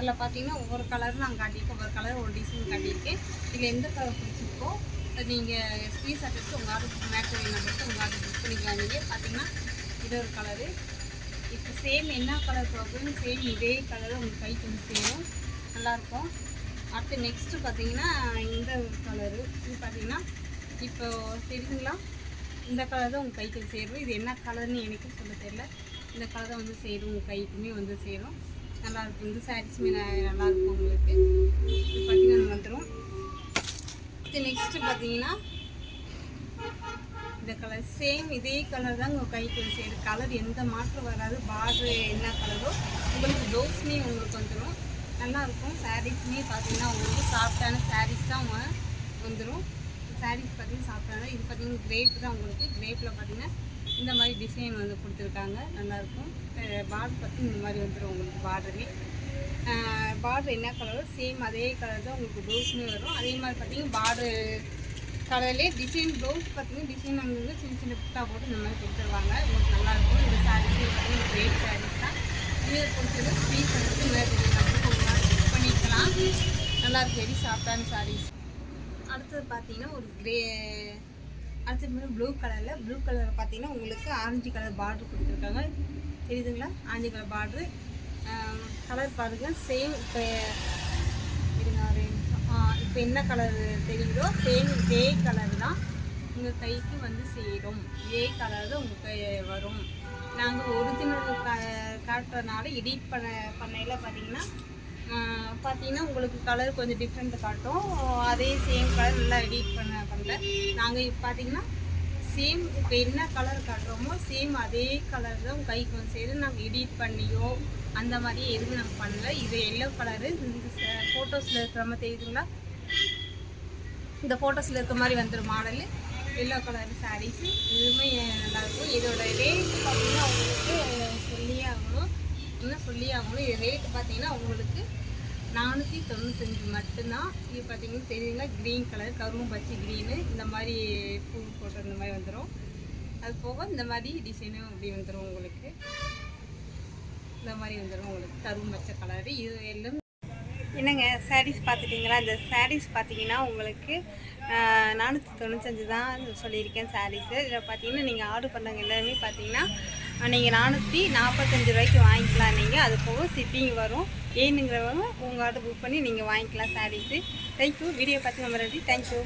அதில் பார்த்தீங்கன்னா ஒவ்வொரு கலரும் நான் காட்டியிருக்கேன், ஒவ்வொரு கலர் ஒரு டிசைன் காட்டியிருக்கேன். இதில் எந்த கலர் பிடிச்சிருக்கோ நீங்கள் ஸ்க்ரீன்ஷாட் எடுத்து உங்கள் ஆர்டர் மேட்ச் நம்பருக்கு உங்கள் ஆர்டர் புக் பண்ணிக்கலாம். நீங்கள் பார்த்தீங்கன்னா இது ஒரு கலரு. இப்போ சேம் என்ன கலர் பார்க்கணும், சேம் இதே கலரு உங்கள் கைக்கு வந்து சேரும், நல்லாயிருக்கும். அடுத்து நெக்ஸ்ட்டு பார்த்தீங்கன்னா இந்த கலரு. இது பார்த்தீங்கன்னா இப்போ தெரியுதுங்களா, இந்த கலர் தான் உங்கள் கைக்கு சேரும். இது என்ன கலர்னு எனக்கும் சொல்ல தெரியல. இந்த கலர் தான் வந்து சேரும், உங்கள் கைக்குமே வந்து சேரும், நல்லாயிருக்கும். இந்த சாரீஸுமே நல்லாயிருக்கும் உங்களுக்கு. இது பார்த்தீங்கன்னா வந்துடும். இது நெக்ஸ்ட்டு பார்த்தீங்கன்னா இந்த கலர் சேம் இதே கலர் தான் உங்கள் கைக்கு சேரும். கலர் எந்த மாற்றம் வராது. பார்டரு என்ன கலரோ உங்களுக்கு ப்ளவுஸ்மே உங்களுக்கு வந்துடும், நல்லாயிருக்கும். சாரீஸுமே பார்த்தீங்கன்னா உங்களுக்கு சாஃப்டான சாரீஸ் தான் வந்துடும். சாரீஸ் பார்த்தீங்கன்னா சாஃப்டான. இது பார்த்தீங்கன்னா கிரேப் தான் உங்களுக்கு. கிரேப்பில் பார்த்தீங்கன்னா இந்த மாதிரி டிசைன் வந்து கொடுத்துருக்காங்க, நல்லாயிருக்கும். பார்டர் பார்த்து இந்த மாதிரி வந்துடும் உங்களுக்கு. பார்டர் என்ன கலரோ சேம் அதே கலர் தான் உங்களுக்கு ப்ளவுஸுமே வரும். அதே மாதிரி பார்த்தீங்கன்னா பார்டர் கலர்லேயே டிசைன் ப்ளவுஸ் பார்த்தீங்கன்னா டிசைன் அங்கே சின்ன சின்ன புட்டா போட்டு இந்த மாதிரி கொடுத்துருவாங்க, உங்களுக்கு நல்லாயிருக்கும். இந்த சாரீஸ் பார்த்தீங்கன்னா கிரேப் சாரீஸ் தான். இது கொடுத்தது ஸ்வீட் வந்து உங்களால் புக் பண்ணிக்கலாம், நல்லாயிருக்கும். வெரி சாஃப்டான சாரீஸ். அடுத்தது பார்த்தீங்கன்னா ஒரு அடுத்தது ப்ளூ கலரில். ப்ளூ கலரில் பார்த்தீங்கன்னா உங்களுக்கு ஆரஞ்சு கலர் பார்டர் கொடுத்துருக்காங்க, தெரியுதுங்களா? Orange colour border. கலர் பாருங்கள் சேம். இப்போ இருங்க ஒரு நிமிஷம். இப்போ என்ன கலர் தெரியுதோ சேம் இதே கலர் தான் உங்கள் கைக்கு வந்து சேரும். இதே கலர் தான் உங்கள் வரும். நாங்கள் ஒரிஜினல் காட்டுறதுனால எடிட் பண்ணையில் பார்த்தீங்கன்னா உங்களுக்கு கலர் கொஞ்சம் டிஃப்ரெண்ட் காட்டும். அதே சேம் கலர் நல்லா எடிட் பண்ணல. நாங்கள் இப்போ பார்த்தீங்கன்னா சேம் இப்போ என்ன கலர் காட்டுறோமோ சேம் அதே கலர் தான் கைக்கு வந்து சேரும். நாங்கள் எடிட் பண்ணியோ அந்த மாதிரி எதுவும் நாங்கள் பண்ணல. இது எல்லோ கலரு. இந்த ஃபோட்டோஸில் இருக்கிற மாதிரி தெரியுதுங்களா, இந்த ஃபோட்டோஸில் இருக்கிற மாதிரி வந்துடும் மாடலு. எல்லோ கலர் சாரீஸு இதுவுமே நல்லாயிருக்கும். இதோட ரேட் பார்த்தீங்கன்னா உங்களுக்கு சொல்லியே ஆகணும். இது ரேட்டு பார்த்தீங்கன்னா உங்களுக்கு 495 மட்டும்தான். இது பார்த்தீங்கன்னா தெரியுங்களா, க்ரீன் கலர், கரும்பு பச்சை க்ரீனு, இந்த மாதிரி பூ போட்டு இந்த மாதிரி வந்துடும். அது போக இந்த மாதிரி டிசைனும் அப்படி வந்துடும் உங்களுக்கு. இந்த மாதிரி வந்துடும் உங்களுக்கு கரும்பு பச்சை கலரு. இது எல்லாம் என்னங்க சாரீஸ் பார்த்துட்டிங்களா? இந்த சாரீஸ் பார்த்தீங்கன்னா உங்களுக்கு 495 தான் சொல்லியிருக்கேன் சாரீஸு. இதில் பார்த்தீங்கன்னா நீங்கள் ஆர்டர் பண்ணவங்க எல்லாருமே பார்த்தீங்கன்னா நீங்கள் 445 ரூபாய்க்கு வாங்கிக்கலாம். நீங்கள் அது போக ஷிப்பிங் வரும். ஏனுங்கிறவங்க உங்கள் ஆர்டர் புக் பண்ணி நீங்கள் வாங்கிக்கலாம் சாரீஸு. தேங்க்யூ. வீடியோ பார்த்து நம்ம ரெடி. தேங்க்யூ.